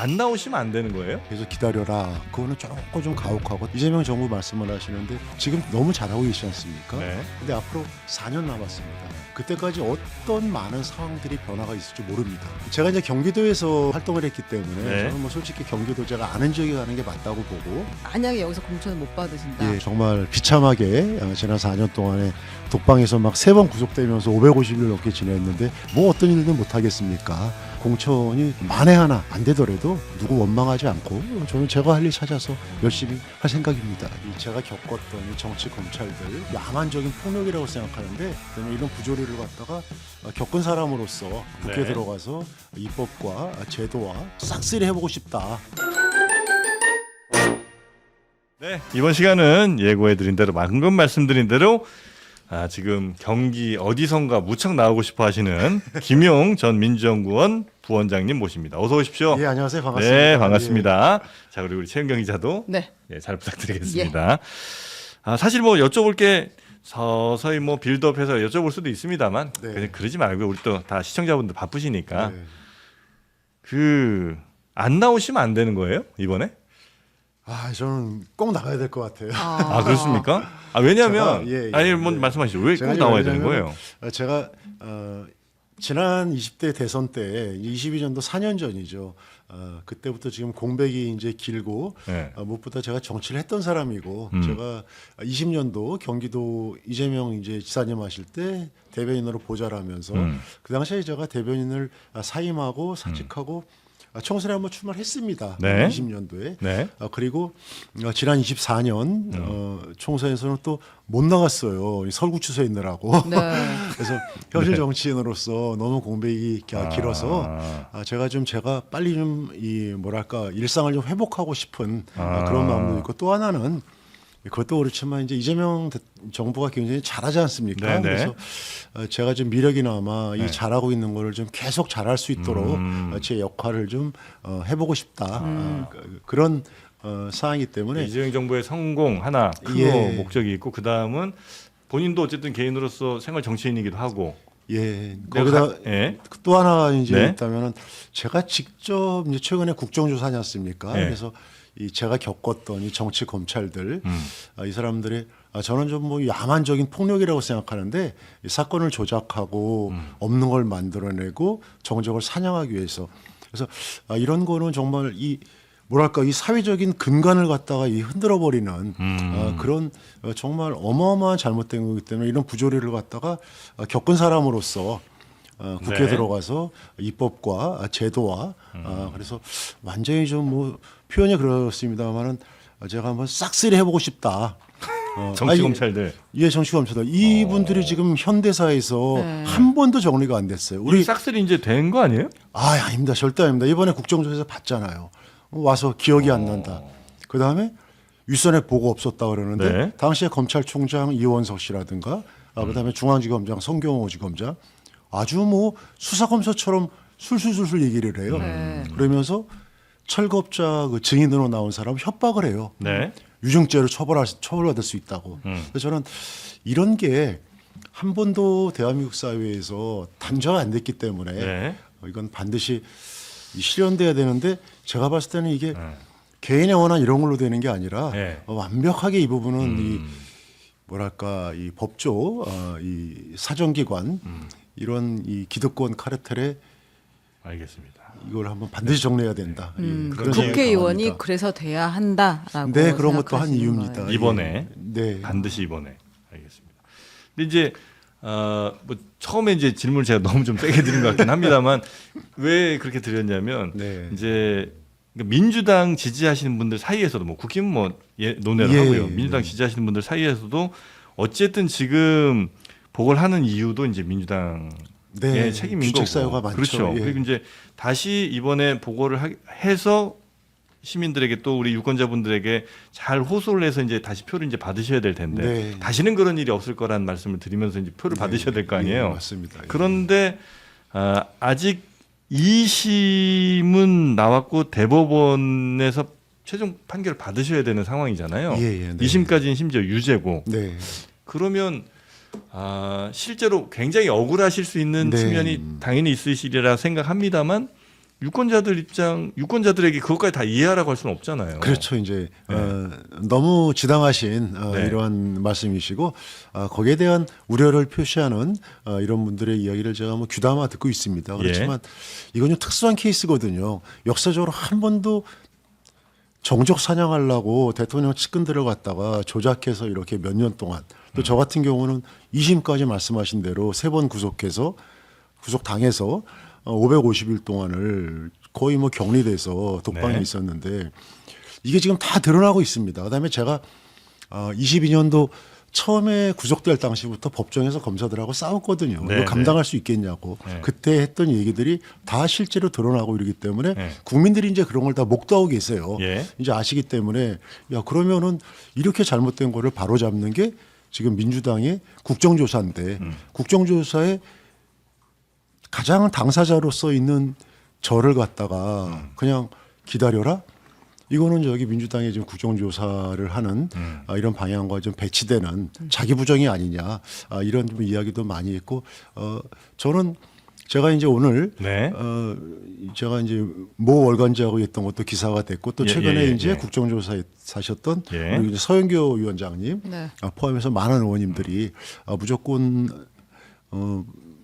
안 나오시면 안 되는 거예요? 계속 기다려라. 그거는 조금 좀 가혹하고 이재명 정부 말씀을 하시는데 지금 너무 잘하고 계시지 않습니까? 네. 근데 앞으로 4년 남았습니다. 그때까지 어떤 많은 상황들이 변화가 있을지 모릅니다. 제가 이제 경기도에서 활동을 했기 때문에 네. 저는 뭐 솔직히 경기도 제가 아는 지역에 가는 게 맞다고 보고 만약에 여기서 공천을 못 받으신다. 예, 정말 비참하게 지난 4년 동안에 독방에서 막 3번 구속되면서 550일 넘게 지냈는데 뭐 어떤 일도 못 하겠습니까? 공천이 만에 하나 안 되더라도 누구 원망하지 않고 저는 제가 할 일 찾아서 열심히 할 생각입니다. 이 제가 겪었던 이 정치 검찰들 야만적인 폭력이라고 생각하는데 저는 이런 부조리를 갖다가 겪은 사람으로서 국회에 네. 들어가서 입법과 제도와 싹쓸이 해보고 싶다. 네, 이번 시간은 예고해드린 대로 방금 말씀드린 대로 지금 경기 어디선가 무척 나오고 싶어 하시는 김용 전 민주연구원 부원장님 모십니다. 어서 오십시오. 예, 안녕하세요. 반갑습니다. 네, 반갑습니다. 자, 그리고 우리 최은경 기자도 네. 예, 잘 부탁드리겠습니다. 사실 뭐 여쭤볼 게 서서히 뭐 빌드업해서 여쭤볼 수도 있습니다만 네. 그냥 그러지 말고 우리 또 다 시청자분들 바쁘시니까 네. 안 나오시면 안 되는 거예요 이번에? 저는 꼭 나가야 될 것 같아요. 그렇습니까? 왜냐하면 제가, 예, 아니 뭐 말씀하시죠. 왜 꼭 나와야 되는 거예요? 제가 지난 20대 대선 때 22년도 4년 전이죠. 그때부터 지금 공백이 이제 길고 네. 무엇보다 제가 정치를 했던 사람이고 제가 20년도 경기도 이재명 이제 지사님 하실 때 대변인으로 보좌를 하면서 그 당시에 제가 대변인을 사임하고 사직하고 총선에 한번 출마했습니다. 네. 20년도에. 네. 그리고 지난 24년 총선에서는 또 못 나갔어요. 설국 취소에 있느라고. 네. 그래서 현실 정치인으로서 너무 공백이 길어서 제가 빨리 좀 이 뭐랄까 일상을 좀 회복하고 싶은 그런 마음도 있고 또 하나는 그것도 그렇지만 이제 이재명 정부가 굉장히 잘하지 않습니까? 네네. 그래서 제가 좀 미력이나마 네. 이 잘하고 있는 거를 좀 계속 잘할 수 있도록 제 역할을 좀 해보고 싶다. 그런 사항이기 때문에 이재명 정부의 성공 하나 큰 예. 목적이 있고 그 다음은 본인도 어쨌든 개인으로서 생활 정치인이기도 하고 예 거기다 예. 또 하나 이제 네. 있다면은 제가 직접 이제 최근에 국정조사하지 않습니까? 네. 그래서 이 제가 겪었던 이 정치 검찰들 이 사람들이 저는 좀 뭐 야만적인 폭력이라고 생각하는데 이 사건을 조작하고 없는 걸 만들어내고 정적을 사냥하기 위해서 그래서 이런 거는 정말 이 뭐랄까 이 사회적인 근간을 갖다가 이 흔들어 버리는 그런 정말 어마어마한 잘못된 거기 때문에 이런 부조리를 갖다가 겪은 사람으로서 국회에 네. 들어가서 입법과 제도와 그래서 완전히 좀 뭐 표현이 그렇습니다만은 제가 한번 싹쓸이 해보고 싶다. 정치 검찰들. 예, 정치 검찰들 이분들이 지금 현대사에서 한 번도 정리가 안 됐어요. 우리 싹쓸이 이제 된 거 아니에요? 아닙니다. 절대 아닙니다. 이번에 국정조사에서 봤잖아요. 와서 기억이 안 난다. 그 다음에 윗선에 보고 없었다 그러는데 네. 당시에 검찰총장 이원석 씨라든가 그다음에 중앙지검장 성경호 지검장 아주 뭐 수사검사처럼 술술술술 얘기를 해요. 그러면서 철거업자 그 증인으로 나온 사람 협박을 해요. 네. 유증죄로 처벌받을 수 있다고. 그래서 저는 이런 게 한 번도 대한민국 사회에서 단죄가 안 됐기 때문에 네. 이건 반드시 실현돼야 되는데 제가 봤을 때는 이게 개인의 원한 이런 걸로 되는 게 아니라 네. 완벽하게 이 부분은 이 뭐랄까 이 법조 이 사정기관 이런 이 기득권 카르텔에 알겠습니다. 이걸 한번 반드시 정리해야 된다. 그런 생각이 국회의원이 강합니다. 그래서 돼야 한다라고 네 그런 것도 한 생각하시는 이유입니다. 거예요. 이번에 네. 반드시 이번에 알겠습니다. 근데 이제 뭐 처음에 이제 질문을 제가 너무 좀 세게 드린 것 같긴 합니다만 왜 그렇게 드렸냐면 네. 이제 민주당 지지하시는 분들 사이에서도 뭐 국힘 뭐 논의를 예, 하고요. 예, 민주당 지지하시는 분들 사이에서도 어쨌든 지금 보궐 하는 이유도 이제 민주당 네, 책임인 규칙 거고. 사유가 많죠. 그렇죠. 예. 그리고 이제 다시 이번에 보고를 해서 시민들에게 또 우리 유권자분들에게 잘 호소를 해서 이제 다시 표를 이제 받으셔야 될 텐데 네. 다시는 그런 일이 없을 거라는 말씀을 드리면서 이제 표를 받으셔야 될 거 아니에요. 예, 맞습니다. 그런데 아직 2심은 나왔고 대법원에서 최종 판결을 받으셔야 되는 상황이잖아요. 예, 네. 2심까지는 심지어 유죄고. 네. 그러면 실제로 굉장히 억울하실 수 있는 네. 측면이 당연히 있으시리라 생각합니다만 유권자들에게 그것까지 다 이해하라고 할 수는 없잖아요. 그렇죠. 이제 너무 지당하신 네. 이러한 말씀이시고 거기에 대한 우려를 표시하는 이런 분들의 이야기를 제가 뭐 귀담아 듣고 있습니다. 그렇지만 이건 좀 특수한 케이스거든요. 역사적으로 한 번도 정적 사냥하려고 대통령 측근들을 갖다가 조작해서 이렇게 몇 년 동안 또 저 같은 경우는 2심까지 말씀하신 대로 3번 구속당해서 550일 동안을 거의 뭐 격리돼서 독방에 네. 있었는데 이게 지금 다 드러나고 있습니다. 그다음에 제가 22년도 처음에 구속될 당시부터 법정에서 검사들하고 싸웠거든요. 네, 이거 감당할 수 있겠냐고. 네. 그때 했던 얘기들이 다 실제로 드러나고 이러기 때문에 네. 국민들이 이제 그런 걸 다 목도하고 계세요. 예. 이제 아시기 때문에 야 그러면은 이렇게 잘못된 거를 바로 잡는 게 지금 민주당의 국정조사인데 국정조사에 가장 당사자로서 있는 저를 갖다가 그냥 기다려라? 이거는 저기 민주당이 지금 국정조사를 하는 이런 방향과 좀 배치되는 자기 부정이 아니냐 이런 좀 이야기도 많이 했고 저는 제가 이제 오늘 네. 제가 이제 모 월간지하고 했던 것도 기사가 됐고 또 예, 최근에 예, 예, 이제 예. 국정조사에 사셨던 예. 우리 이제 서영교 위원장님 네. 포함해서 많은 의원님들이 무조건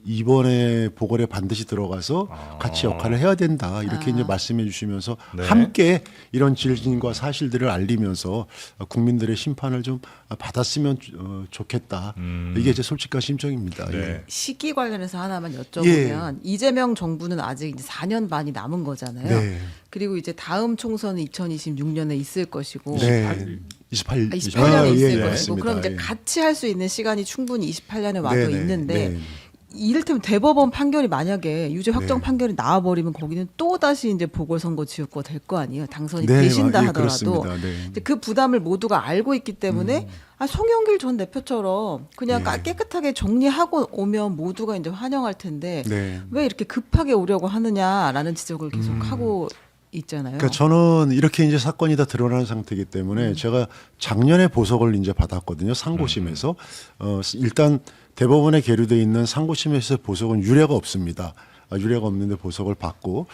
이번에 보궐에 반드시 들어가서 같이 역할을 해야 된다 이렇게 이제 말씀해 주시면서 네. 함께 이런 진실과 사실들을 알리면서 국민들의 심판을 좀 받았으면 좋겠다 이게 제 솔직한 심정입니다. 네. 예. 시기 관련해서 하나만 여쭤보면 이재명 정부는 아직 이제 4년 반이 남은 거잖아요. 네. 그리고 이제 다음 총선은 2026년에 있을 것이고 네. 28, 28년에 있을 예, 것이고 맞습니다. 그럼 이제 예. 같이 할 수 있는 시간이 충분히 28년에 와도 네네, 있는데 네. 이를테면 대법원 판결이 만약에 유죄 확정 네. 판결이 나와버리면 거기는 또 다시 이제 보궐선거 지역구가 될 거 아니에요. 당선이 네, 되신다 예, 하더라도 그렇습니다. 네. 이제 그 부담을 모두가 알고 있기 때문에 송영길 전 대표처럼 그냥 네. 깨끗하게 정리하고 오면 모두가 이제 환영할 텐데 네. 왜 이렇게 급하게 오려고 하느냐라는 지적을 계속 하고 있잖아요. 그러니까 저는 이렇게 이제 사건이 다 드러난 상태이기 때문에 제가 작년에 보석을 이제 받았거든요. 상고심에서 일단 대법원에 계류돼 있는 상고심에서 보석은 유례가 없습니다. 유례가 없는데 보석을 받고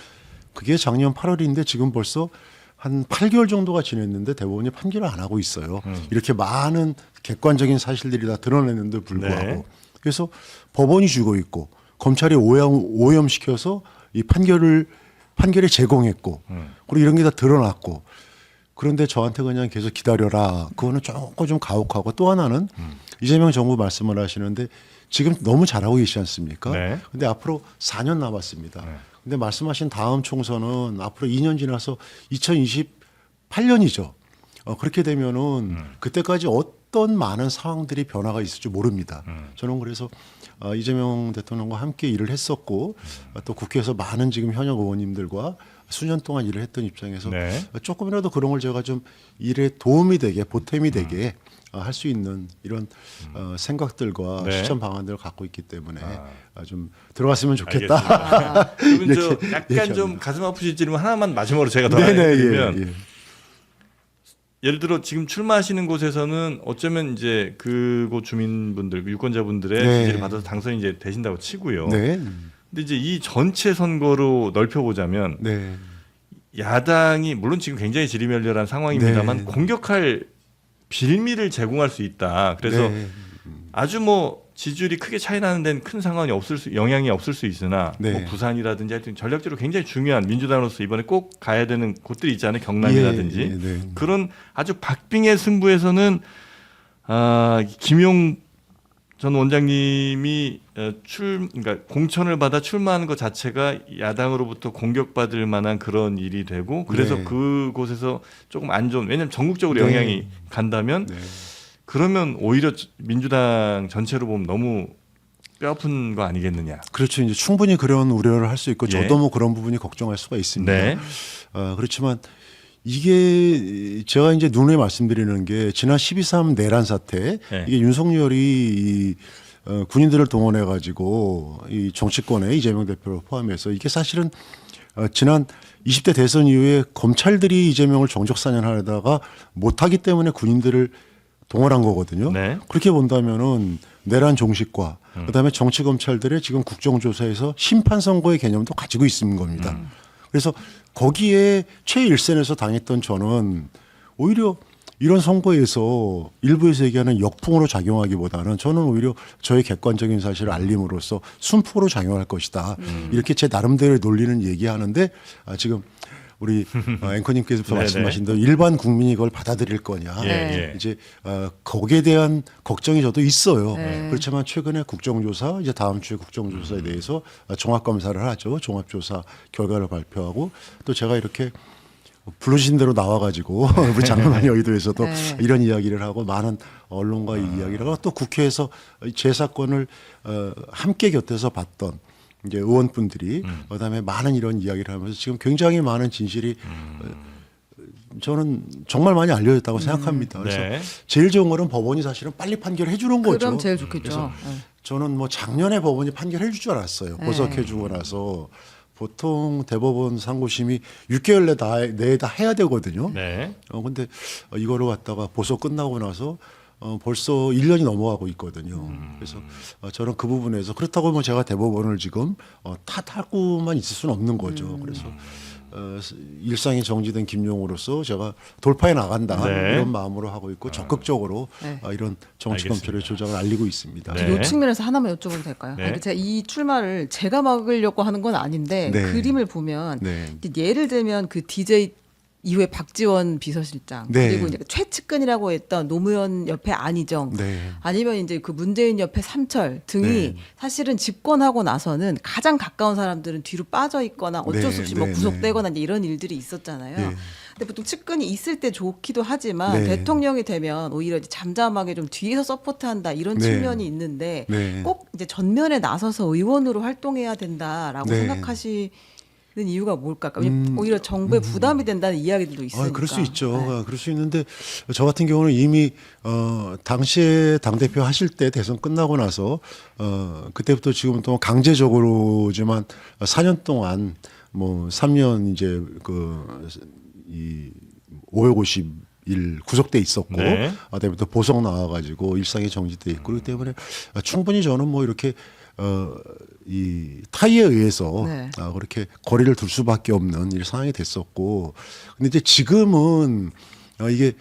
그게 작년 8월인데 지금 벌써 한 8개월 정도가 지났는데 대법원이 판결을 안 하고 있어요. 이렇게 많은 객관적인 사실들이 다 드러냈는데 불구하고 네. 그래서 법원이 쥐고 있고 검찰이 오염시켜서 이 판결에 제공했고 그리고 이런 게 다 드러났고 그런데 저한테 그냥 계속 기다려라. 그거는 조금 좀 가혹하고 또 하나는 이재명 정부 말씀을 하시는데 지금 너무 잘하고 계시지 않습니까? 네. 근데 앞으로 4년 남았습니다. 근데 말씀하신 다음 총선은 앞으로 2년 지나서 2028년이죠. 그렇게 되면은 그때까지 어떤 많은 상황들이 변화가 있을지 모릅니다. 저는 그래서 이재명 대통령과 함께 일을 했었고 또 국회에서 많은 지금 현역 의원님들과 수년 동안 일을 했던 입장에서 네. 조금이라도 그런 걸 제가 좀 일에 도움이 되게 보탬이 되게 할 수 있는 이런 생각들과 네. 실천 방안들을 갖고 있기 때문에 좀 들어갔으면 좋겠다. 알겠습니다. 그러면 저 이렇게 약간 얘기합니다. 좀 가슴 아프실지만 하나만 마지막으로 제가 더 네네 알려드리면 예. 예를 들어 지금 출마하시는 곳에서는 어쩌면 이제 그곳 주민분들, 유권자분들의 네. 지지를 받아서 당선이 이제 되신다고 치고요. 네. 근데 이제 이 전체 선거로 넓혀보자면 네. 야당이 물론 지금 굉장히 지리멸렬한 상황입니다만 네. 공격할 빌미를 제공할 수 있다. 그래서 네. 아주 뭐 지지율이 크게 차이 나는 데는 큰 상관이 영향이 없을 수 있으나 네. 뭐 부산이라든지 하여튼 전략적으로 굉장히 중요한 민주당으로서 이번에 꼭 가야 되는 곳들이 있잖아요. 경남이라든지 예, 예, 네. 그런 아주 박빙의 승부에서는 김용 전 원장님이 그러니까 공천을 받아 출마하는 것 자체가 야당으로부터 공격받을 만한 그런 일이 되고 그래서 네. 그곳에서 조금 안 좋은 왜냐하면 전국적으로 네. 영향이 간다면 네. 그러면 오히려 민주당 전체로 보면 너무 뼈아픈 거 아니겠느냐. 그렇죠. 이제 충분히 그런 우려를 할 수 있고 예. 저도 뭐 그런 부분이 걱정할 수가 있습니다. 네. 그렇지만 이게 제가 이제 눈에 말씀드리는 게 지난 12.3 내란 사태 네. 이게 윤석열이 군인들을 동원해 가지고 이 정치권에 이재명 대표를 포함해서 이게 사실은 지난 20대 대선 이후에 검찰들이 이재명을 정적 사냥하다가 못하기 때문에 군인들을 동원한 거거든요. 네. 그렇게 본다면은 내란 종식과 그다음에 정치 검찰들의 지금 국정조사에서 심판 선고의 개념도 가지고 있는 겁니다. 그래서 거기에 최일선에서 당했던 저는 오히려 이런 선거에서 일부에서 얘기하는 역풍으로 작용하기보다는 저는 오히려 저의 객관적인 사실을 알림으로써 순풍으로 작용할 것이다. 이렇게 제 나름대로 논리는 얘기하는데 지금 우리 앵커님께서 네네. 말씀하신 대로 일반 국민이 그걸 받아들일 거냐. 예. 이제 거기에 대한 걱정이 저도 있어요. 네. 그렇지만 최근에 국정조사 이제 다음 주에 국정조사에 대해서 종합검사를 하죠. 종합조사 결과를 발표하고 또 제가 이렇게 부르신 대로 나와가지고 우리 장로만 여의도에서도 네. 이런 이야기를 하고 많은 언론과 이야기를 하고 또 국회에서 제 사건을 함께 곁에서 봤던 이제 의원분들이 그다음에 많은 이런 이야기를 하면서 지금 굉장히 많은 진실이 저는 정말 많이 알려졌다고 생각합니다. 그래서 네. 제일 좋은 거는 법원이 사실은 빨리 판결해 주는 거죠. 그럼 제일 좋겠죠. 그래서 네. 저는 뭐 작년에 법원이 판결해 줄 줄 알았어요. 보석해 주고 나서 보통 대법원 상고심이 6개월 내에 다 해야 되거든요. 네. 근데 이거를 갖다가 보석 끝나고 나서 벌써 1년이 넘어가고 있거든요. 그래서 저는 그 부분에서 그렇다고 뭐 제가 대법원을 지금 탓하고만 있을 수는 없는 거죠. 그래서 일상이 정지된 김용으로서 제가 돌파해 나간다 네. 이런 마음으로 하고 있고 적극적으로 네. 이런 정치 검찰의 조작을 알리고 있습니다. 네. 이 측면에서 하나만 여쭤봐도 될까요? 네. 그러니까 제가 이 출마를 제가 막으려고 하는 건 아닌데 네. 그림을 보면 네. 이제 예를 들면 그 DJ 이후에 박지원 비서실장 네. 그리고 이제 최측근이라고 했던 노무현 옆에 안희정 네. 아니면 이제 그 문재인 옆에 삼철 등이 네. 사실은 집권하고 나서는 가장 가까운 사람들은 뒤로 빠져 있거나 어쩔 수 없이 네, 뭐 네, 구속되거나 이제 이런 일들이 있었잖아요. 네. 근데 보통 측근이 있을 때 좋기도 하지만 네. 대통령이 되면 오히려 이제 잠잠하게 좀 뒤에서 서포트한다 이런 네. 측면이 있는데 네. 꼭 이제 전면에 나서서 의원으로 활동해야 된다라고 네. 생각하시는 이유가 뭘까? 오히려 정부에 부담이 된다는 이야기들도 있으니까. 그럴 수 있죠. 네. 그럴 수 있는데 저 같은 경우는 이미 당시에 당 대표 하실 때 대선 끝나고 나서 그때부터 지금 또 강제적으로지만 4년 동안 뭐 3년 이제 이 550일 구속돼 있었고 네. 그다음에 또 보석 나와가지고 일상이 정지돼 있고 그렇기 때문에 충분히 저는 뭐 이렇게 이 타의에 의해서 네. 그렇게 거리를 둘 수밖에 없는 이 상황이 됐었고 근데 이제 지금은 이게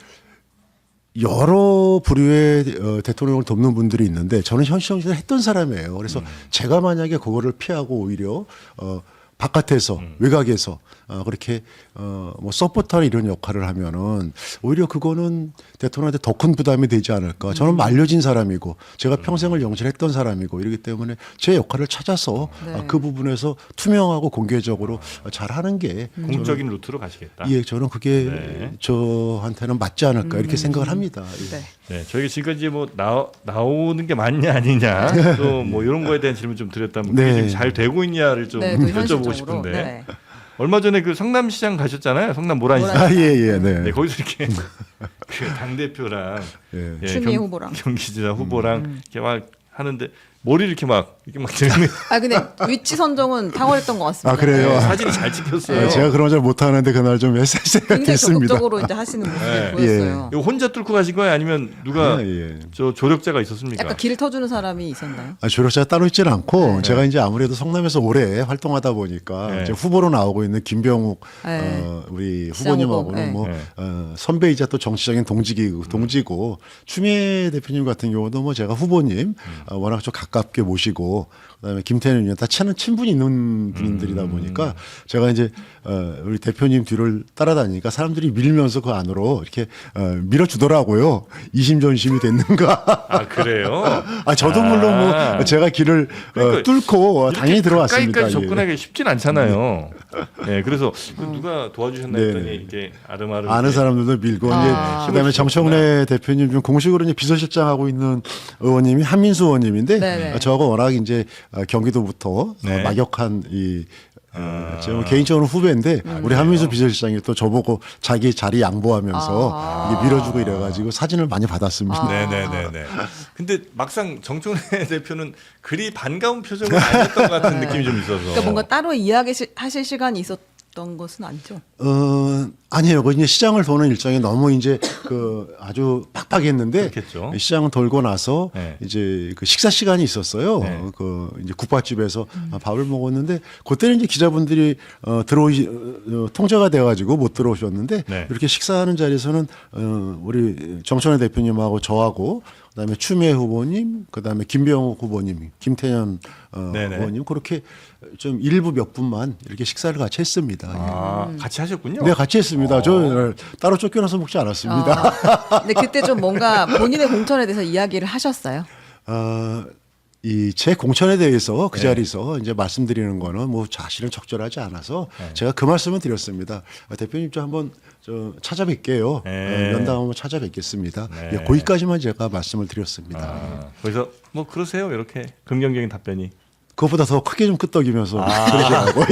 여러 부류의 대통령을 돕는 분들이 있는데 저는 현실 정치를 했던 사람이에요. 그래서 제가 만약에 그거를 피하고 오히려 바깥에서 외곽에서 그렇게 뭐 서포터나 이런 역할을 하면은 오히려 그거는 대통령한테 더 큰 부담이 되지 않을까. 저는 알려진 사람이고 제가 평생을 영실했던 사람이고 이러기 때문에 제 역할을 찾아서 네. 그 부분에서 투명하고 공개적으로 잘하는 게 공적인 루트로 가시겠다. 예, 저는 그게 네. 저한테는 맞지 않을까 이렇게 생각을 합니다. 예. 네. 네, 저희가 지금까지 뭐 나오는 게 맞냐 아니냐 또 뭐 이런 거에 대한 질문 좀 드렸다면 그게 네. 지금 잘 되고 있냐를 좀 네, 또 여쭤보고 현실적으로. 싶은데 네. 얼마 전에 그 성남시장 가셨잖아요. 성남 모란시장. 아, 예, 예, 네. 네, 거기서 이렇게 그 당 대표랑 예. 추미애 후보랑. 경기지사 후보랑 이렇게 막 하는데 머리 이렇게 막 들면 아 근데 위치 선정은 탁월했던 것 같습니다. 아, 그래요? 네. 사진이 잘 찍혔어요. 제가 그런 걸 못하는데 그날 좀 메시지가 굉장히 됐습니다. 적극적으로 이제 하시는 모습이 네. 보였어요. 이거 혼자 뚫고 가신 거예요? 아니면 누가 예. 저 조력자가 있었습니까? 약간 길을 터주는 사람이 있었나요? 조력자가 따로 있지는 않고 네. 제가 이제 아무래도 성남에서 오래 활동하다 보니까 네. 이제 후보로 나오고 있는 김병욱 네. 우리 시장 후보님하고는 후보. 뭐 네. 선배이자 또 정치적인 동지고 추미애 대표님 같은 경우도 뭐 제가 후보님 워낙 좀 가깝게 모시고 그다음에 김태년 의원 다 친분이 있는 분들이다 보니까 제가 이제 우리 대표님 뒤를 따라다니니까 사람들이 밀면서 그 안으로 이렇게 밀어주더라고요. 이심전심이 됐는가. 아 그래요? 저도 물론 뭐 제가 길을 그러니까 뚫고 당연히 이렇게 들어왔습니다. 가까이까지 예. 접근하기 쉽진 않잖아요. 네, 그래서 누가 도와주셨나 네, 했더니 네. 이렇게 아름아름 아는 이렇게 사람들도 밀고 아. 이제 그다음에 정청래 대표님 좀 공식으로 이제 비서실장 하고 있는 의원님이 한민수 의원님인데 네네. 저하고 워낙 이제 경기도부터 네. 막역한 제가 개인적으로 후배인데 우리 한민수 비서실장이 또 저보고 자기 자리 양보하면서 이게 밀어주고 이래가지고 사진을 많이 받았습니다. 네네네네. 근데 막상 정청래 대표는 그리 반가운 표정은 아니었던 것 같은 느낌이 좀 있어서. 그러니까 뭔가 따로 이야기하실 시간이 있었던 것은 아니죠. 아니에요. 그 이제 시장을 도는 일정이 너무 이제 그 아주 빡빡했는데 그렇겠죠. 시장 돌고 나서 네. 이제 그 식사 시간이 있었어요. 네. 그 이제 국밥집에서 밥을 먹었는데 그때는 이제 기자분들이 통제가 돼가지고 못 들어오셨는데 네. 이렇게 식사하는 자리에서는 우리 정천회 대표님하고 저하고 그다음에 추미애 후보님, 그다음에 김병욱 후보님, 김태년 네네. 후보님 그렇게 좀 일부 몇 분만 이렇게 식사를 같이 했습니다. 같이 하셨군요. 네, 같이 했습니다. 저 따로 쫓겨나서 먹지 않았습니다. 근데 그때 좀 뭔가 본인의 공천에 대해서 이야기를 하셨어요? 이 제 공천에 대해서 그 네. 자리에서 이제 말씀드리는 거는 뭐 사실은 적절하지 않아서 네. 제가 그 말씀을 드렸습니다. 대표님 좀 한번 저 찾아뵐게요. 네. 면담 한번 찾아뵙겠습니다. 네. 예, 거기까지만 제가 말씀을 드렸습니다. 거기서 뭐 그러세요 이렇게 긍정적인 답변이. 그것보다 더 크게 좀 끄떡이면서 그러더라고요.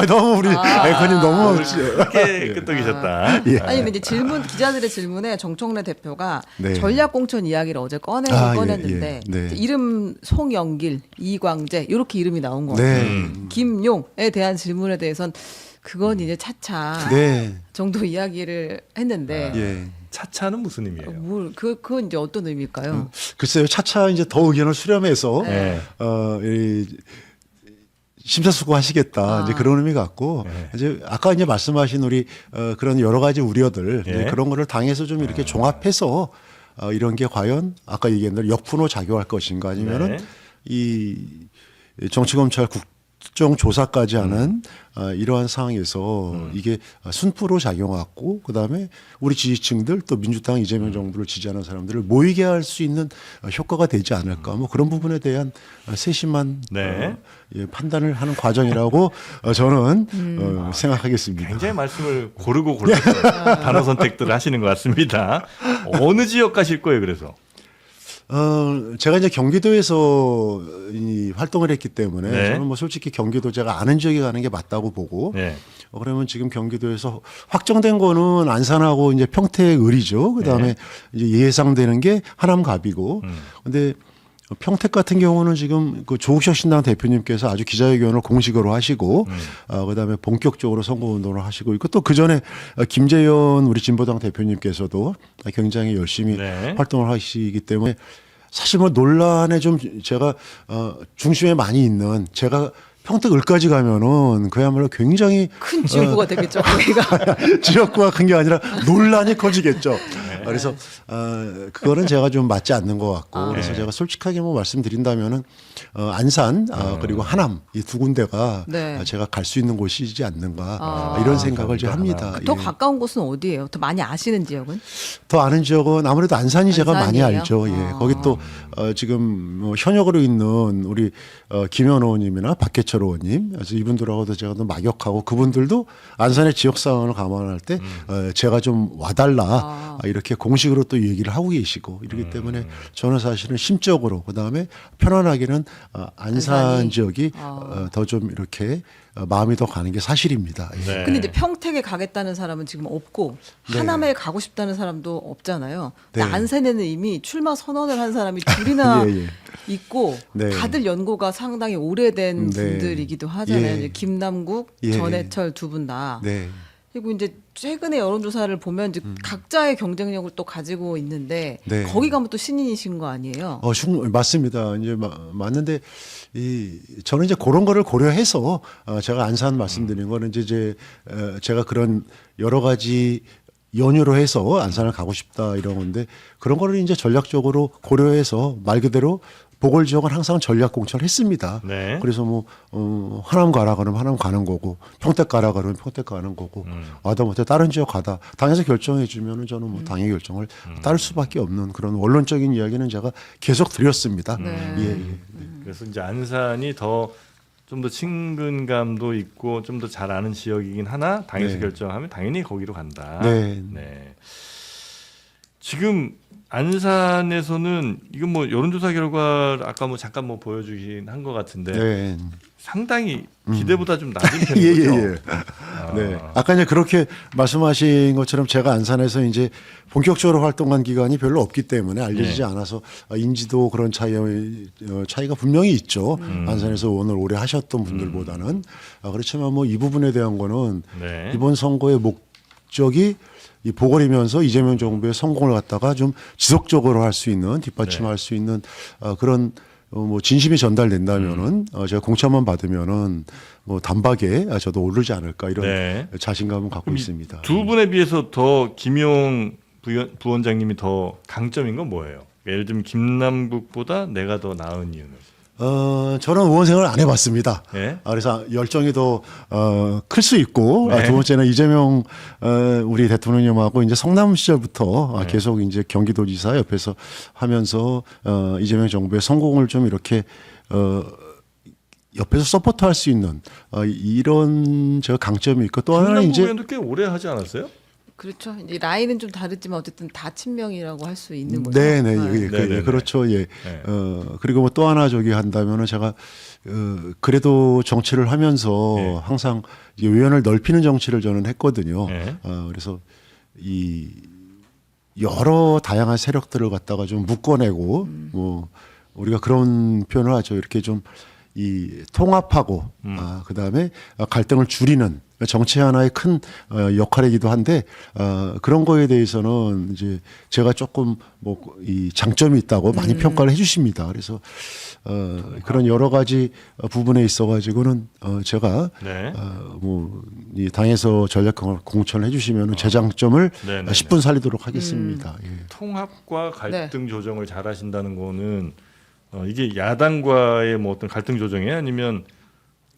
너무 우리 앵커님 너무 그렇게 끄떡이셨다. 예. 아니 근데 기자들의 질문에 정청래 대표가 네. 전략 공천 이야기를 어제 꺼냈는데 예, 예. 네. 이름 송영길, 이광재 이렇게 이름이 나온 거 같아요. 네. 김용에 대한 질문에 대해선 그건 이제 차차 네. 정도 이야기를 했는데 예. 차차는 무슨 의미예요? 그건 이제 어떤 의미일까요? 글쎄요, 차차 이제 더 의견을 수렴해서 네. 이 심사숙고하시겠다 이제 그런 의미 같고 네. 이제 아까 이제 말씀하신 우리 그런 여러 가지 우려들 예. 그런 거를 당에서 좀 이렇게 종합해서 이런 게 과연 아까 얘기한 대로 역풍으로 작용할 것인가 아니면은 네. 이 정치검찰 국정조사까지 하는 이러한 상황에서 이게 순프로 작용하고 그다음에 우리 지지층들 또 민주당 이재명 정부를 지지하는 사람들을 모이게 할 수 있는 효과가 되지 않을까 뭐 그런 부분에 대한 세심한 네. 판단을 하는 과정이라고 저는 생각하겠습니다. 굉장히 말씀을 고르고 골라서 단어 선택들을 하시는 것 같습니다. 어느 지역 가실 거예요 그래서? 제가 이제 경기도에서 이 활동을 했기 때문에 네. 저는 뭐 솔직히 경기도 제가 아는 지역에 가는 게 맞다고 보고 네. 그러면 지금 경기도에서 확정된 거는 안산하고 이제 평택을이죠. 그다음에 네. 이제 예상되는 게 하남갑이고. 근데 평택 같은 경우는 지금 그 조국혁 신당 대표님께서 아주 기자회견을 공식으로 하시고 그다음에 본격적으로 선거운동을 하시고 있고 또 그전에 김재현 우리 진보당 대표님께서도 굉장히 열심히 네. 활동을 하시기 때문에 사실 뭐 논란에 좀 제가 중심에 많이 있는 제가 평택을까지 가면은 그야말로 굉장히 큰 지구가 되겠죠. 거기가. 지역구가 큰 게 아니라 논란이 커지겠죠. 그래서 그거는 제가 좀 맞지 않는 것 같고 그래서 제가 솔직하게 뭐 말씀드린다면은 안산 그리고 하남 이 두 군데가 네. 제가 갈 수 있는 곳이지 않는가 이런 생각을 좀 합니다. 더 예. 가까운 곳은 어디예요? 더 많이 아시는 지역은? 더 아는 지역은 아무래도 안산이 제가 많이 안산이에요? 알죠. 예. 거기 또 지금 뭐 현역으로 있는 우리 김현 의원님이나 박해철 의원님, 그래서 이분들하고도 제가 또 막역하고 그분들도 안산의 지역 상황을 감안할 때 제가 좀 와달라 이렇게 공식으로 또 얘기를 하고 계시고 이렇기 때문에 저는 사실은 심적으로 그 다음에 편안하게는 안산 안산이? 지역이 더 좀 이렇게 마음이 더 가는 게 사실입니다. 예. 네. 근데 이제 평택에 가겠다는 사람은 지금 없고 네. 하남에 가고 싶다는 사람도 없잖아요. 근데 네. 안산에는 이미 출마 선언을 한 사람이 둘이나 예, 예. 있고 네. 다들 연고가 상당히 오래된 네. 분들이기도 하잖아요. 예. 이제 김남국, 예. 전해철 두 분 다. 네. 그리고 이제 최근에 여론조사를 보면 이제 각자의 경쟁력을 또 가지고 있는데 네. 거기 가면 또 신인이신 거 아니에요? 맞습니다. 이제 맞는데 저는 이제 그런 거를 고려해서 제가 안산 말씀드린 거는 이제 제가 그런 여러 가지 연유로 해서 안산을 가고 싶다 이런 건데 그런 거를 이제 전략적으로 고려해서 말 그대로 보궐 지역은 항상 전략 공천을 했습니다. 네. 그래서 뭐 하남 가라 그러면 하남 가는 거고 평택 가라 그러면 평택 가는 거고 하다못해 다른 지역 가다 당에서 결정해 주면은 저는 뭐 당의 결정을 따를 수밖에 없는 그런 원론적인 이야기는 제가 계속 드렸습니다. 네. 예, 예. 그래서 이제 안산이 좀 더 친근감도 있고 좀 더 잘 아는 지역이긴 하나 당에서 네. 결정하면 당연히 거기로 간다. 네. 지금 안산에서는 이건 뭐 여론조사 결과 아까 뭐 잠깐 뭐 보여주긴 한 것 같은데 네. 상당히 기대보다 좀 낮은 예, 편이죠. 예, 예. 네. 아까 이제 그렇게 말씀하신 것처럼 제가 안산에서 이제 본격적으로 활동한 기간이 별로 없기 때문에 알려지지 않아서 인지도 그런 차이가 분명히 있죠. 안산에서 의원을 오래 하셨던 분들보다는. 그렇지만 뭐 이 부분에 대한 거는 네. 이번 선거의 목적이 이 보궐이면서 이재명 정부의 성공을 갖다가 좀 지속적으로 할 수 있는 뒷받침할 수 있는 그런 뭐 진심이 전달된다면은 제가 공천만 받으면은 뭐 단박에 저도 오르지 않을까 이런 네. 자신감은 갖고 있습니다. 두 분에 비해서 더 김용 부원장님이 더 강점인 건 뭐예요? 예를 들면 김남국보다 내가 더 나은 이유는? 저는 의원 생활을 안 해봤습니다. 네. 그래서 열정이 더 클 수 있고 네. 두 번째는 이재명 우리 대통령님하고 이제 성남 시절부터 네. 계속 이제 경기도지사 옆에서 하면서 이재명 정부의 성공을 좀 이렇게 옆에서 서포트할 수 있는 이런 제가 강점이 있고 또 하나는 김남국 이제 의원도 꽤 오래 하지 않았어요? 그렇죠. 이제 라인은 좀 다르지만 어쨌든 다 친명이라고 할 수 있는 거죠. 네네 네, 네, 네. 그렇죠. 예. 네. 그리고 뭐 또 하나 저기 한다면은 제가 그래도 정치를 하면서 네. 항상 이제 의원을 넓히는 정치를 저는 했거든요. 네. 그래서 이 여러 다양한 세력들을 갖다가 좀 묶어내고 뭐 우리가 그런 표현을 하죠. 이렇게 좀 이 통합하고 그다음에 갈등을 줄이는 정치 하나의 큰 역할이기도 한데 그런 거에 대해서는 이제 제가 조금 뭐 이 장점이 있다고 많이 평가를 해주십니다. 그래서 그런 여러 가지 부분에 있어가지고는 제가 네. 뭐이 당에서 전략 공천을 해주시면은 제 장점을 네네네. 10분 살리도록 하겠습니다. 예. 통합과 갈등 조정을 잘 하신다는 거는 이게 야당과의 뭐 어떤 갈등 조정이에요? 아니면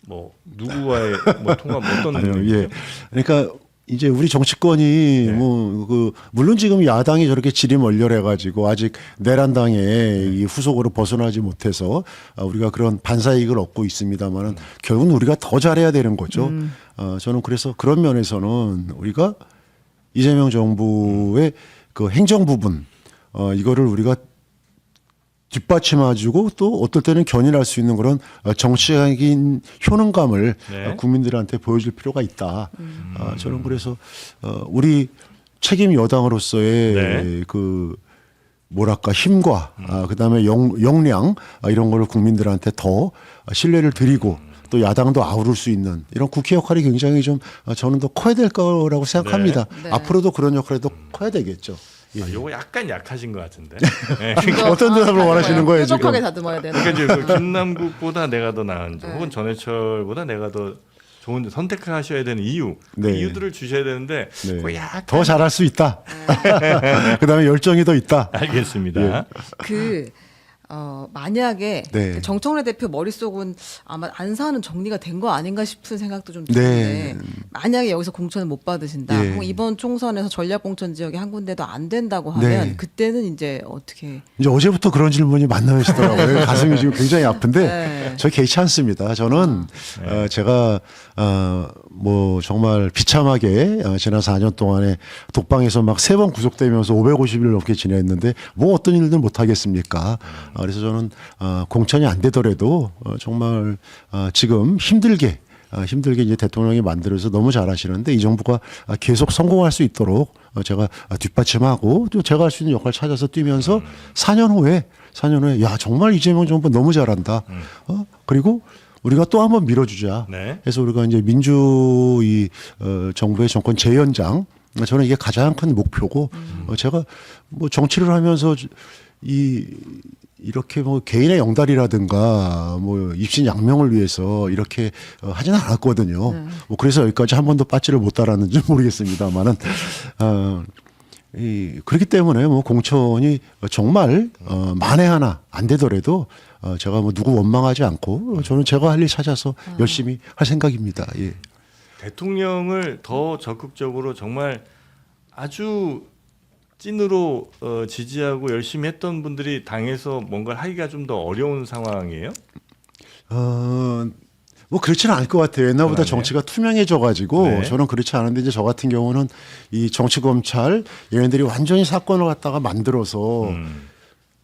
뭐 누구와의 뭐 통합 어떤 아니요, 내용이죠? 예. 그러니까 이제 우리 정치권이 네. 뭐 물론 지금 야당이 저렇게 질이 멀렬해 가지고 아직 내란당의 이 후속으로 벗어나지 못해서 우리가 그런 반사이익을 얻고 있습니다만은 결국은 우리가 더 잘해야 되는 거죠. 저는 그래서 그런 면에서는 우리가 이재명 정부의 그 행정 부분 이거를 우리가 뒷받침해주고 또 어떨 때는 견인할 수 있는 그런 정치적인 효능감을 네. 국민들한테 보여줄 필요가 있다. 저는 그래서 우리 책임 여당으로서의 네. 그 뭐랄까 힘과 그다음에 역량 이런 거를 국민들한테 더 신뢰를 드리고 또 야당도 아우를 수 있는 이런 국회 역할이 굉장히 좀 저는 더 커야 될 거라고 생각합니다. 네. 앞으로도 그런 역할이 더 커야 되겠죠. 예. 요거 약간 약하신 것 같은데. 네. 어떤 대답을 원하시는 거예요, 지금? 뾰족하게 다듬어야 되는. 그러니까 이제 그 김남국보다 내가 더 나은지 혹은 전해철보다 내가 더 좋은지 선택하셔야 되는 이유 그 네. 이유들을 주셔야 되는데 네. 그거 약간 더 잘할 수 있다. 그다음에 열정이 더 있다. 알겠습니다. 만약에 네. 그 정청래 대표 머릿속은 아마 안 사는 정리가 된 거 아닌가 싶은 생각도 좀 드는데 네. 만약에 여기서 공천을 못 받으신다. 예. 그럼 이번 총선에서 전략공천 지역에 한 군데도 안 된다고 하면 네. 그때는 이제 어떻게? 이제 어제부터 그런 질문이 만나시더라고요. 가슴이 지금 굉장히 아픈데 네. 저 개의치 않습니다. 저는 제가 뭐 정말 비참하게 지난 4년 동안에 독방에서 막 3번 구속되면서 550일 넘게 지냈는데 뭐 어떤 일들 못 하겠습니까? 그래서 저는 공천이 안 되더라도 정말 지금 힘들게 이제 대통령이 만들어서 너무 잘하시는데 이 정부가 계속 성공할 수 있도록 제가 뒷받침하고 또 제가 할 수 있는 역할 찾아서 뛰면서 4년 후에 야 정말 이재명 정부 너무 잘한다. 그리고 우리가 또 한번 밀어주자. 네. 그래서 우리가 이제 민주 정부의 정권 재연장 저는 이게 가장 큰 목표고 제가 뭐 정치를 하면서 이렇게 뭐 개인의 영달이라든가 뭐 입신양명을 위해서 이렇게 하지는 않았거든요. 뭐 그래서 여기까지 한 번도 빠지를 못 달았는지 모르겠습니다만은 그렇기 때문에 뭐 공천이 정말 만에 하나 안 되더라도 제가 뭐 누구 원망하지 않고 저는 제가 할 일 찾아서 열심히 할 생각입니다. 예. 대통령을 더 적극적으로 정말 아주 찐으로 지지하고 열심히 했던 분들이 당에서 뭔가를 하기가 좀 더 어려운 상황이에요? 뭐 그렇지는 않을 것 같아요. 옛날보다 그러네요. 정치가 투명해져가지고 네. 저는 그렇지 않은데 이제 저 같은 경우는 이 정치 검찰 얘네들이 완전히 사건을 갖다가 만들어서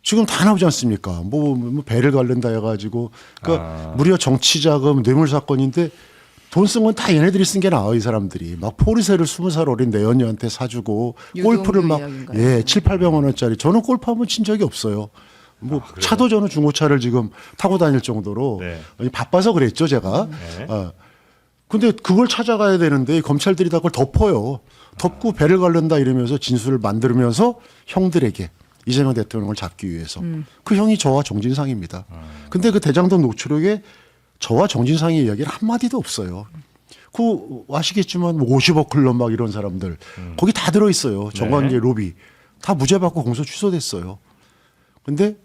지금 다 나오지 않습니까? 뭐 배를 갈른다 해가지고 그러니까 무려 정치자금 뇌물 사건인데 돈 쓴 건 다 얘네들이 쓴 게 나와 이 사람들이 막 포르쉐를 20살 어린 내연녀한테 사주고 골프를 막 유동규 7,800만 원짜리 저는 골프 한번 친 적이 없어요. 뭐 차도 저는 중고차를 지금 타고 다닐 정도로 네. 아니, 바빠서 그랬죠 제가. 네. 근데 그걸 찾아가야 되는데 검찰들이 다 그걸 덮어요. 덮고 배를 가른다 이러면서 진술을 만들면서 형들에게 이재명 대통령을 잡기 위해서 그 형이 저와 정진상입니다. 근데 그 대장동 노출록에 저와 정진상의 이야기는 한마디도 없어요. 그 아시겠지만 뭐 50억 클럽 막 이런 사람들 거기 다 들어있어요. 정관계 로비 다 무죄받고 공소 취소됐어요. 근데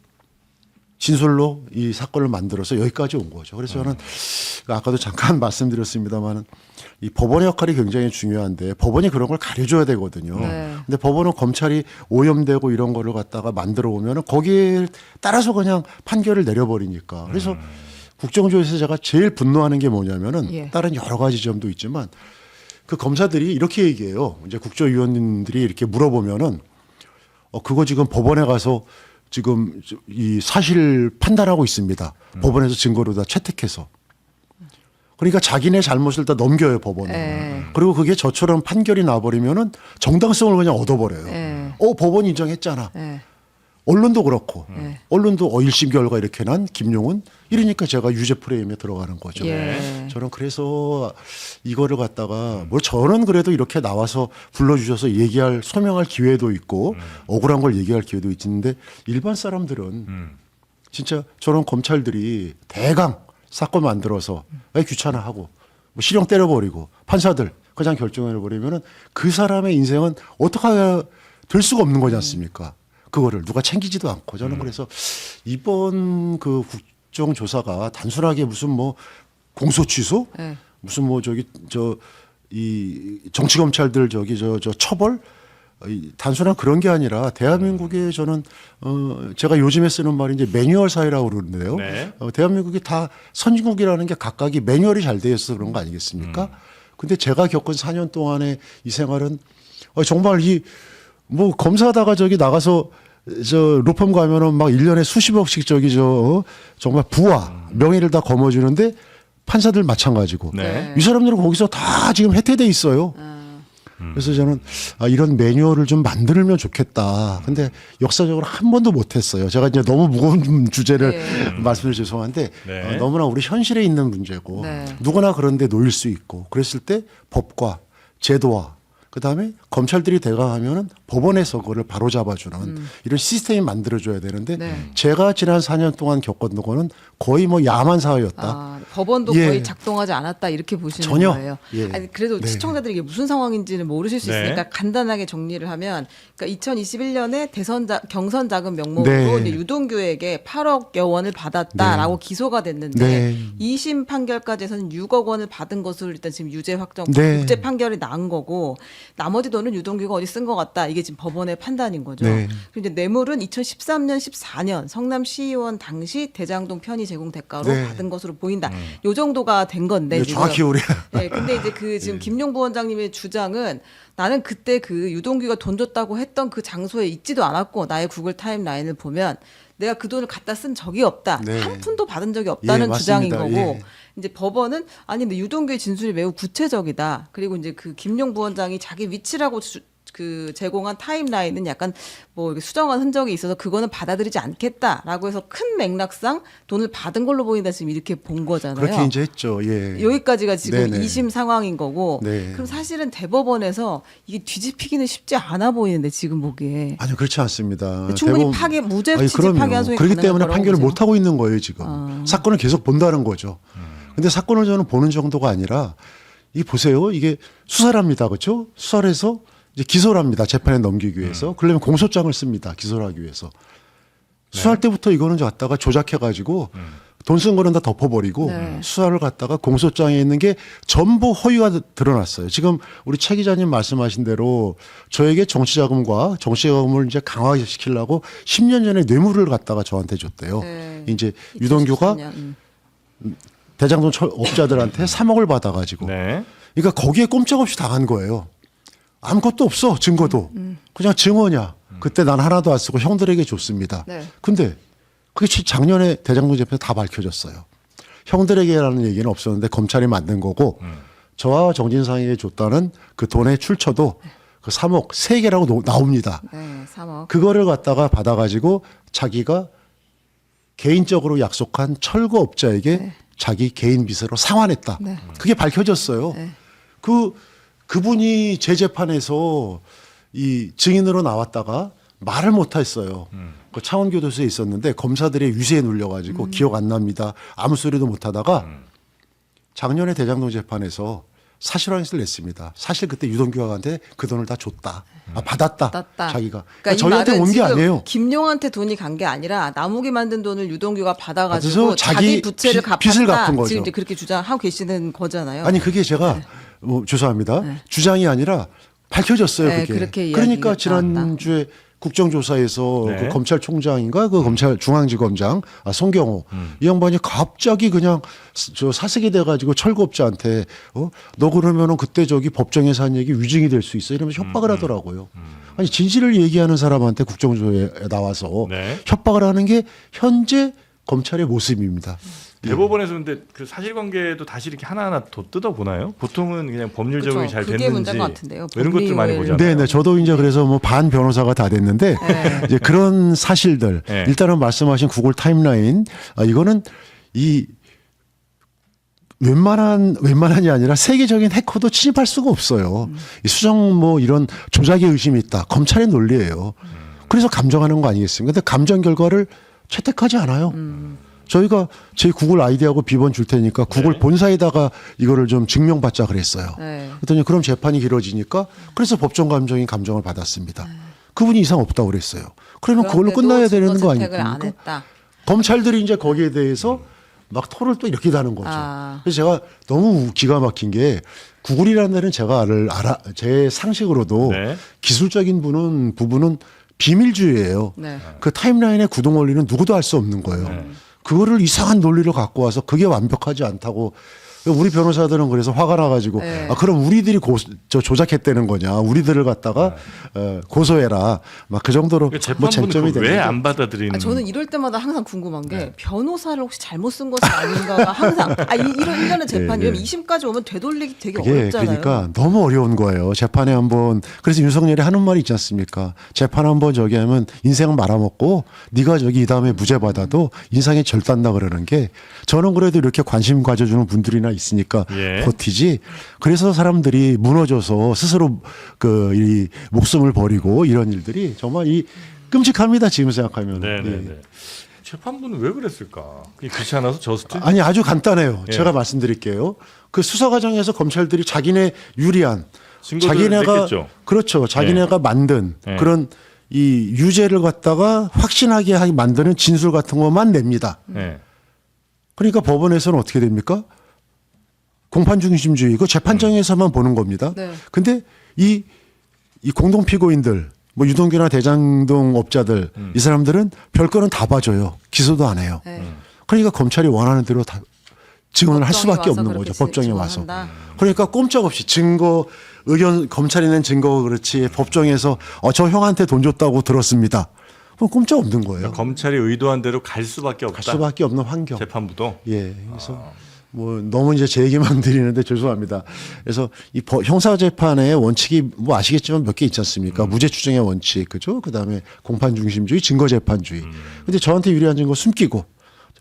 진술로 이 사건을 만들어서 여기까지 온 거죠. 그래서 저는 아까도 잠깐 말씀드렸습니다만 이 법원의 역할이 굉장히 중요한데 법원이 그런 걸 가려줘야 되거든요. 네. 근데 법원은 검찰이 오염되고 이런 거를 갖다가 만들어 오면은 거기에 따라서 그냥 판결을 내려버리니까. 그래서 국정조사에서 제가 제일 분노하는 게 뭐냐면은 예. 다른 여러 가지 점도 있지만 그 검사들이 이렇게 얘기해요. 이제 국조위원님들이 이렇게 물어보면은 그거 지금 법원에 가서 지금 이 사실 판단하고 있습니다. 법원에서 증거로 다 채택해서. 그러니까 자기네 잘못을 다 넘겨요 법원에. 네. 그리고 그게 저처럼 판결이 나버리면은 정당성을 그냥 얻어버려요. 네. 법원이 인정했잖아. 네. 언론도 그렇고 네. 언론도 1심 결과 이렇게 난 김용은 이러니까 제가 유죄 프레임에 들어가는 거죠. 예. 저는 그래서 이거를 갖다가 뭐 저는 그래도 이렇게 나와서 불러주셔서 얘기할 소명할 기회도 있고 억울한 걸 얘기할 기회도 있는데 일반 사람들은 진짜 저런 검찰들이 대강 사건 만들어서 왜 귀찮아하고 뭐 실형 때려버리고 판사들 그냥 결정해버리면은 그 사람의 인생은 어떻게 될 수가 없는 거지 않습니까? 그거를 누가 챙기지도 않고 저는 그래서 이번 그 국정조사가 단순하게 무슨 뭐 공소 취소 네. 무슨 뭐 저기 이 정치 검찰들 저기 저 처벌 단순한 그런 게 아니라 대한민국의 저는 제가 요즘에 쓰는 말이 이제 매뉴얼 사회라고 그러는데요. 네. 대한민국이 다 선진국이라는 게 각각이 매뉴얼이 잘 되어 있어서 그런 거 아니겠습니까? 근데 제가 겪은 4년 동안의 이 생활은 정말 이 뭐 검사하다가 저기 나가서 저 로펌 가면은 막 1년에 수십억씩 저기 정말 부와 명예를 다 거머쥐는데 판사들 마찬가지고 네. 이 사람들은 거기서 다 지금 해태돼 있어요. 그래서 저는 이런 매뉴얼을 좀 만들면 좋겠다. 근데 역사적으로 한 번도 못했어요. 제가 이제 너무 무거운 주제를 말씀드려 죄송한데 네. 너무나 우리 현실에 있는 문제고 네. 누구나 그런데 놓일 수 있고 그랬을 때 법과 제도와 그다음에 검찰들이 대강하면은 법원에서 그거를 바로 잡아주는 이런 시스템이 만들어줘야 되는데 네. 제가 지난 4년 동안 겪었던 거는 거의 뭐 야만 사회였다. 아, 법원도 예. 거의 작동하지 않았다 이렇게 보시는 전혀. 거예요. 예. 아니, 그래도 네. 시청자들이 이게 무슨 상황인지는 모르실 수 네. 있으니까 간단하게 정리를 하면, 그러니까 2021년에 경선 자금 명목으로 네. 이제 유동규에게 8억여 원을 받았다라고 기소가 됐는데 네. 2심 판결까지에서는 6억 원을 받은 것으로 일단 지금 유죄 확정, 네. 무죄 판결이 난 거고 나머지 돈은 유동규가 어디 쓴 것 같다. 이게 지금 법원의 판단인 거죠. 네. 그리고 이제 뇌물은 2013년, 14년 성남시의원 당시 대장동 편의 제공 대가로 네. 받은 것으로 보인다. 요 정도가 된 건데. 네, 지금. 정확히 우리 네, 근데 이제 그 지금 김용 부원장님의 주장은 나는 그때 그 유동규가 돈 줬다고 했던 그 장소에 있지도 않았고 나의 구글 타임라인을 보면 내가 그 돈을 갖다 쓴 적이 없다. 네. 한 푼도 받은 적이 없다는 예, 주장인 맞습니다. 거고. 예. 이제 법원은 아니 근데 유동규의 진술이 매우 구체적이다. 그리고 이제 그 김용 부원장이 자기 위치라고 그 제공한 타임라인은 약간 뭐 이렇게 수정한 흔적이 있어서 그거는 받아들이지 않겠다라고 해서 큰 맥락상 돈을 받은 걸로 보인다 지금 이렇게 본 거잖아요. 그렇게 이제 했죠. 예. 여기까지가 지금 네네. 2심 상황인 거고. 네. 그럼 사실은 대법원에서 이게 뒤집히기는 쉽지 않아 보이는데 지금 보기에. 아니요 그렇지 않습니다. 충분히 대법원- 파기 무죄 아니, 취지 그럼요. 파기한 소위 그렇기 가능한 때문에 거라고 판결을 보세요? 못 하고 있는 거예요 지금. 사건을 계속 본다는 거죠. 근데 사건을 저는 보는 정도가 아니라 이 보세요. 이게 수사를 합니다. 그렇죠? 수사를 해서 이제 기소를 합니다. 재판에 넘기기 위해서. 그러려면 공소장을 씁니다. 기소를 하기 위해서. 수사할 때부터 이거는 갖다가 조작해가지고 돈 쓴 거는 다 덮어버리고 네. 수사를 갖다가 공소장에 있는 게 전부 허위가 드러났어요. 지금 우리 최 기자님 말씀하신 대로 저에게 정치자금과 정치자금을 이제 강화시키려고 10년 전에 뇌물을 갖다가 저한테 줬대요. 네. 이제 유동규가 2013년. 대장동 업자들한테 3억을 받아가지고 네. 그러니까 거기에 꼼짝없이 당한 거예요. 아무것도 없어 증거도 그냥 증언이야. 그때 난 하나도 안 쓰고 형들에게 줬습니다. 네. 근데 그게 작년에 대장동 재판에서 다 밝혀졌어요. 형들에게라는 얘기는 없었는데 검찰이 만든 거고 저와 정진상에게 줬다는 그 돈의 출처도 그 3억 3개라고 나옵니다. 네, 3억. 그거를 갖다가 받아가지고 자기가 개인적으로 약속한 철거업자에게 자기 개인 비서로 상환했다. 네. 그게 밝혀졌어요. 네. 그 그분이 제 재판에서 이 증인으로 나왔다가 말을 못했어요. 그 창원교도소에 있었는데 검사들의 유세에 눌려가지고 기억 안 납니다. 아무 소리도 못하다가 작년에 대장동 재판에서 사실환수를 냈습니다. 사실 그때 유동규한테 그 돈을 다 줬다. 받았다. 자기가. 그러니까 이 저희한테 말은 온 게 지금 아니에요. 김용한테 돈이 간 게 아니라 나무기 만든 돈을 유동규가 받아가지고 그래서 자기 부채를 빚을 갚았다. 갚은 거죠. 지금 이제 그렇게 주장하고 계시는 거잖아요. 아니 그게 제가 죄송합니다. 주장이 아니라 밝혀졌어요. 네, 그게. 그렇게 그러니까 이야기가 지난주에 국정조사에서 네. 그 검찰총장인가 그 검찰 중앙지검장 송경호 이 양반이 갑자기 그냥 저 사색이 돼가지고 철거업자한테 너 그러면은 그때 저기 법정에서 한 얘기 위증이 될 수 있어 이러면서 협박을 하더라고요. 아니 진실을 얘기하는 사람한테 국정조사에 나와서 네. 협박을 하는 게 현재 검찰의 모습입니다. 대법원에서 근데 그 사실관계도 다시 이렇게 하나하나 더 뜯어보나요? 보통은 그냥 법률 적용이 그렇죠. 잘 그게 됐는지 문제인 것 같은데요. 뭐 이런 것들 많이 법리 보잖아요. 네네. 저도 이제 그래서 뭐 반 변호사가 다 됐는데 이제 그런 사실들 네. 일단은 말씀하신 구글 타임라인 이거는 이 웬만한이 아니라 세계적인 해커도 침입할 수가 없어요. 이 수정 뭐 이런 조작의 의심이 있다. 검찰의 논리예요. 그래서 감정하는 거 아니겠습니까? 근데 감정 결과를 채택하지 않아요. 저희가 제 구글 아이디하고 비번 줄 테니까 구글 네. 본사에다가 이거를 좀 증명받자 그랬어요. 네. 그랬더니 그럼 재판이 길어지니까 그래서 법정 감정인 감정을 받았습니다. 그분이 이상 없다고 그랬어요. 그러면 그걸로 끝나야 되는 거 안 아닙니까? 했다. 검찰들이 이제 거기에 대해서 막 토를 또 이렇게 다는 거죠. 그래서 제가 너무 기가 막힌 게 구글이라는 데는 제가 제 상식으로도 네. 기술적인 부분은 비밀주의예요. 네. 그 타임라인의 구동 원리는 누구도 알 수 없는 거예요. 그거를 이상한 논리로 갖고 와서 그게 완벽하지 않다고 우리 변호사들은 그래서 화가 나가지고 네. 그럼 우리들이 조작했다는 거냐 우리들을 갖다가 고소해라 막 그 정도로 그러니까 뭐 쟁점이 되는 왜 안 받아들이는? 저는 이럴 때마다 항상 궁금한 게 네. 변호사를 혹시 잘못 쓴 것은 아닌가가 항상 이런 일련의 재판 예, 예. 왜냐면 2심까지 오면 되돌리기 되게 그게 어렵잖아요. 그러니까 너무 어려운 거예요. 재판에 한번 그래서 윤석열이 하는 말이 있지 않습니까? 재판 한번 저기 하면 인생을 말아먹고 네가 저기 이 다음에 무죄 받아도 인상이 절단다 그러는 게 저는 그래도 이렇게 관심 가져주는 분들이나 있으니까 예. 버티지. 그래서 사람들이 무너져서 스스로 이 목숨을 버리고 이런 일들이 정말 이 끔찍합니다. 지금 생각하면. 네네네. 재판부는 왜 그랬을까? 그게 귀찮아서 저스트? 아니 아주 간단해요. 예. 제가 말씀드릴게요. 그 수사 과정에서 검찰들이 자기네 유리한 증거들을 냈겠죠. 그렇죠. 자기네가 만든 예. 그런 이 유죄를 갖다가 확신하게 하게 만드는 진술 같은 것만 냅니다. 네. 그러니까 법원에서는 어떻게 됩니까? 공판 중심주의 그 재판정에서만 보는 겁니다. 네. 근데 이 공동 피고인들 뭐 유동규나 대장동 업자들 이 사람들은 별거는 다 봐줘요. 기소도 안 해요. 네. 그러니까 검찰이 원하는 대로 다 증언을 할 법정에 수밖에 와서 없는 그렇게 거죠. 법정에 와서. 증언한다. 그러니까 꼼짝없이 증거 의견 검찰이 낸 증거가 그렇지 법정에서 저 형한테 돈 줬다고 들었습니다. 그럼 꼼짝없는 거예요. 검찰이 의도한 대로 갈 수밖에 없다. 갈 수밖에 없는 환경. 재판부도. 예. 그래서 뭐 너무 이제 제 얘기만 드리는데 죄송합니다. 그래서 이 형사 재판의 원칙이 뭐 아시겠지만 몇 개 있지 않습니까? 무죄 추정의 원칙, 그죠? 그다음에 공판 중심주의, 증거 재판주의. 근데 저한테 유리한 증거 숨기고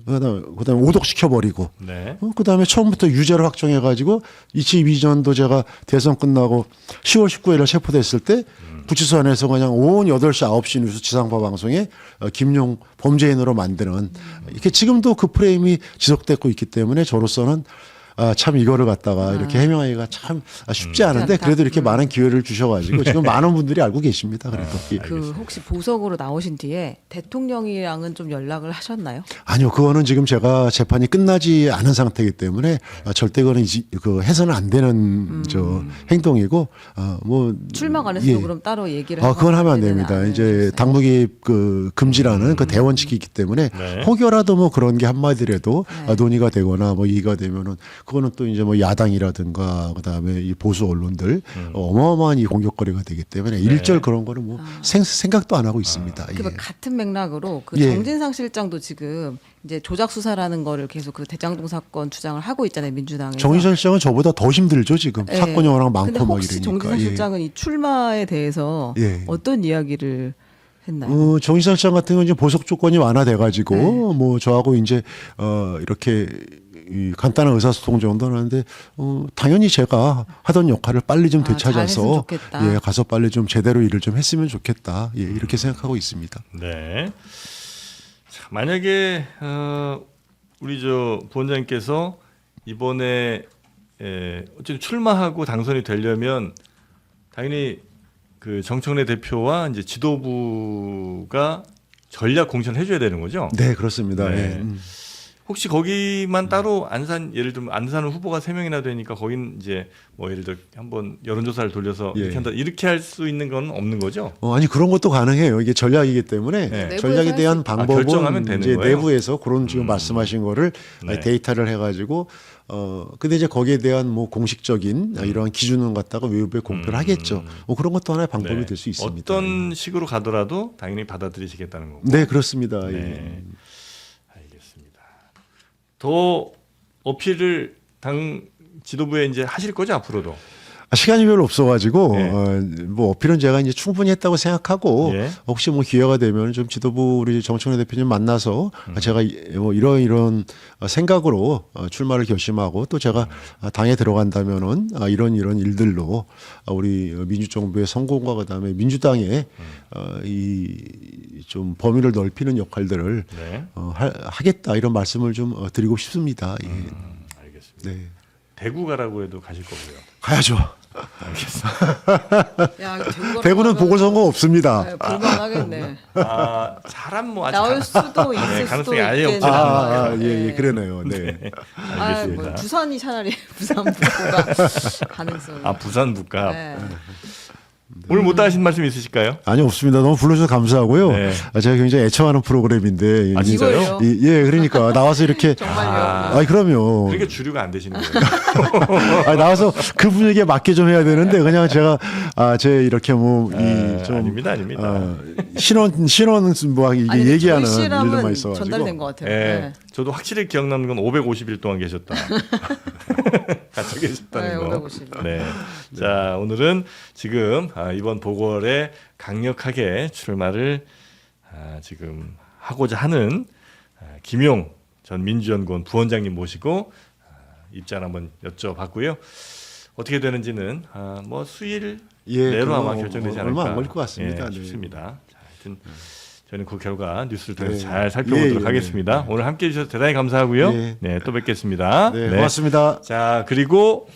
그다음에 오독시켜 버리고. 네. 그다음에 처음부터 유죄를 확정해 가지고 22년도 제가 대선 끝나고 10월 19일에 체포됐을 때 구치소 안에서 그냥 온 8시 9시 뉴스 지상파 방송에 김용 범죄인으로 만드는 이렇게 지금도 그 프레임이 지속되고 있기 때문에 저로서는 참 이거를 갖다가 이렇게 해명하기가 참 쉽지 않은데 않다. 그래도 이렇게 많은 기회를 주셔가지고 지금 많은 분들이 알고 계십니다. 그래도. 예. 그 혹시 보석으로 나오신 뒤에 대통령이랑은 좀 연락을 하셨나요? 아니요, 그거는 지금 제가 재판이 끝나지 않은 상태이기 때문에 절대 그거는 그 해서는 안 되는 저 행동이고 뭐 출마 관해서도 예. 그럼 따로 얘기를 그건 하면 안 되는 됩니다. 안 이제 해주세요. 당무개입 그 금지라는 그 대원칙이 있기 때문에 네. 혹여라도 뭐 그런 게 한마디라도 네. 논의가 되거나 뭐 이의가 되면은 그거는 또 이제 뭐 야당이라든가 그다음에 이 보수 언론들 어마어마한 이 공격거리가 되기 때문에 일절 그런 거는 뭐 생각도 안 하고 있습니다. 그 예. 같은 맥락으로 그 예. 정진상 실장도 지금 이제 조작 수사라는 거를 계속 그 대장동 사건 주장을 하고 있잖아요, 민주당에서. 정의선 시장은 저보다 더 힘들죠 지금 예. 사건이 워낙 많고 근데 막 혹시 이러니까. 정진상 예. 실장은 이 출마에 대해서 예. 어떤 이야기를 했나요? 정의선 시장 같은 경우는 이제 보석 조건이 완화돼 가지고 네. 뭐 저하고 이제 이렇게 이 간단한 의사소통 정도는 하는데 당연히 제가 하던 역할을 빨리 좀 잘했으면 되찾아서 좋겠다. 예, 가서 빨리 좀 제대로 일을 좀 했으면 좋겠다. 예, 이렇게 생각하고 있습니다. 네. 자, 만약에 우리 저 부원장님께서 이번에 어쨌든 출마하고 당선이 되려면 당연히 그 정청래 대표와 이제 지도부가 전략 공천을 해줘야 되는 거죠. 네, 그렇습니다. 네. 예. 혹시 거기만 따로 안산 예를 들면 안산은 후보가 3명이나 되니까 거긴 이제 뭐 예를 들어 한번 여론조사를 돌려서 예. 이렇게 한다 이렇게 할 수 있는 건 없는 거죠. 아니 그런 것도 가능해요. 이게 전략이기 때문에 네. 전략에 내부에서 대한 할 방법은 결정하면 되는 이제 거예요? 내부에서 그런 지금 말씀하신 거를 네. 데이터를 해가지고 근데 이제 거기에 대한 뭐 공식적인 이러한 기준을 갖다가 외부에 공표를 하겠죠. 뭐 그런 것도 하나의 방법이 네. 될 수 있습니다. 어떤 식으로 가더라도 당연히 받아들이시겠다는 거고. 네, 그렇습니다. 예. 네. 알겠습니다. 더 어필을 당 지도부에 이제 하실 거죠 앞으로도. 시간이 별로 없어가지고 네. 뭐 어필은 제가 이제 충분히 했다고 생각하고 예. 혹시 뭐 기회가 되면 좀 지도부 우리 정청래 대표님 만나서 제가 뭐 이런 생각으로 출마를 결심하고 또 제가 당에 들어간다면은 이런 일들로 우리 민주정부의 성공과 그다음에 민주당의 이 좀 범위를 넓히는 역할들을 네. 하겠다 이런 말씀을 좀 드리고 싶습니다. 예. 알겠습니다. 네. 대구 가라고 해도 가실 거고요. 가야죠. 야, 이거 대구는 보궐선거 없습니다. 네, 볼만하겠네. 잘한 뭐 아직 나올 수도 있을 수도 가능성이 아예 있겠네. 없지 예, 그러네요. 네. 알겠습니다. 뭐 부산이 차라리 부산 북부가 가능성이. 부산 북갑. 네. 오늘 못다 하신 말씀 있으실까요? 아니 없습니다. 너무 불러주셔서 감사하고요. 네. 제가 굉장히 애청하는 프로그램인데 진짜요? 이걸요? 예, 그러니까 나와서 이렇게 정말요. 아니 그럼요. 그러니까 주류가 안 되시는 거예요. 아니, 나와서 그 분위기에 맞게 좀 해야 되는데 그냥 제가 제 이렇게 뭐 이 좀 아닙니다. 신원 뭐 이게 아니, 얘기하는 절실함은 일들만 있어가지고 전달된 것 같아요. 예, 네. 저도 확실히 기억나는 건 550일 동안 계셨다. 갇혀 계셨다는 네, 거. 550일. 네. 자, 오늘은 지금 이번 보궐에 강력하게 출마를 지금 하고자 하는 김용 전 민주연구원 부원장님 모시고 입장 한번 여쭤봤고요. 어떻게 되는지는 뭐 수일 내로 그거 아마 결정되지 않을까. 얼마 안 걸릴 것 같습니다. 예, 네. 싶습니다. 자, 하여튼 저는 그 결과 뉴스를 통해서 네. 잘 살펴보도록 예, 하겠습니다. 오늘 함께해 주셔서 대단히 감사하고요. 예. 네, 또 뵙겠습니다. 네, 고맙습니다. 자, 그리고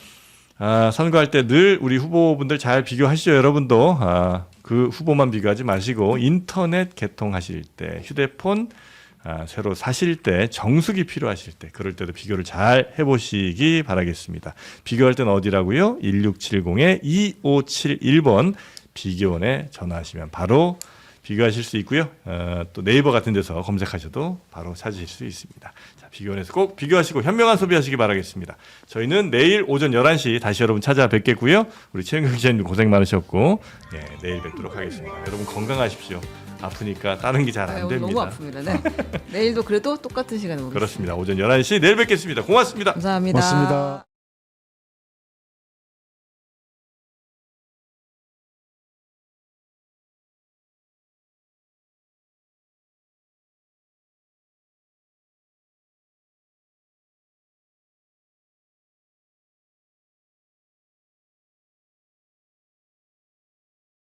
선거할 때 늘 우리 후보분들 잘 비교하시죠. 여러분도 그 후보만 비교하지 마시고 인터넷 개통하실 때 휴대폰 새로 사실 때 정수기 필요하실 때 그럴 때도 비교를 잘 해보시기 바라겠습니다. 비교할 때는 어디라고요? 1670-2571번 비교원에 전화하시면 바로 비교하실 수 있고요. 또 네이버 같은 데서 검색하셔도 바로 찾으실 수 있습니다. 자, 비교원에서 꼭 비교하시고 현명한 소비하시기 바라겠습니다. 저희는 내일 오전 11시 다시 여러분 찾아뵙겠고요. 우리 최영경 기자님도 고생 많으셨고 내일 뵙도록 하겠습니다. 여러분 건강하십시오. 아프니까 다른 게 잘 안 오늘 됩니다. 너무 아픕니다. 네. 내일도 그래도 똑같은 시간에 오겠습니다. 그렇습니다. 오전 11시 내일 뵙겠습니다. 고맙습니다. 감사합니다. 고맙습니다.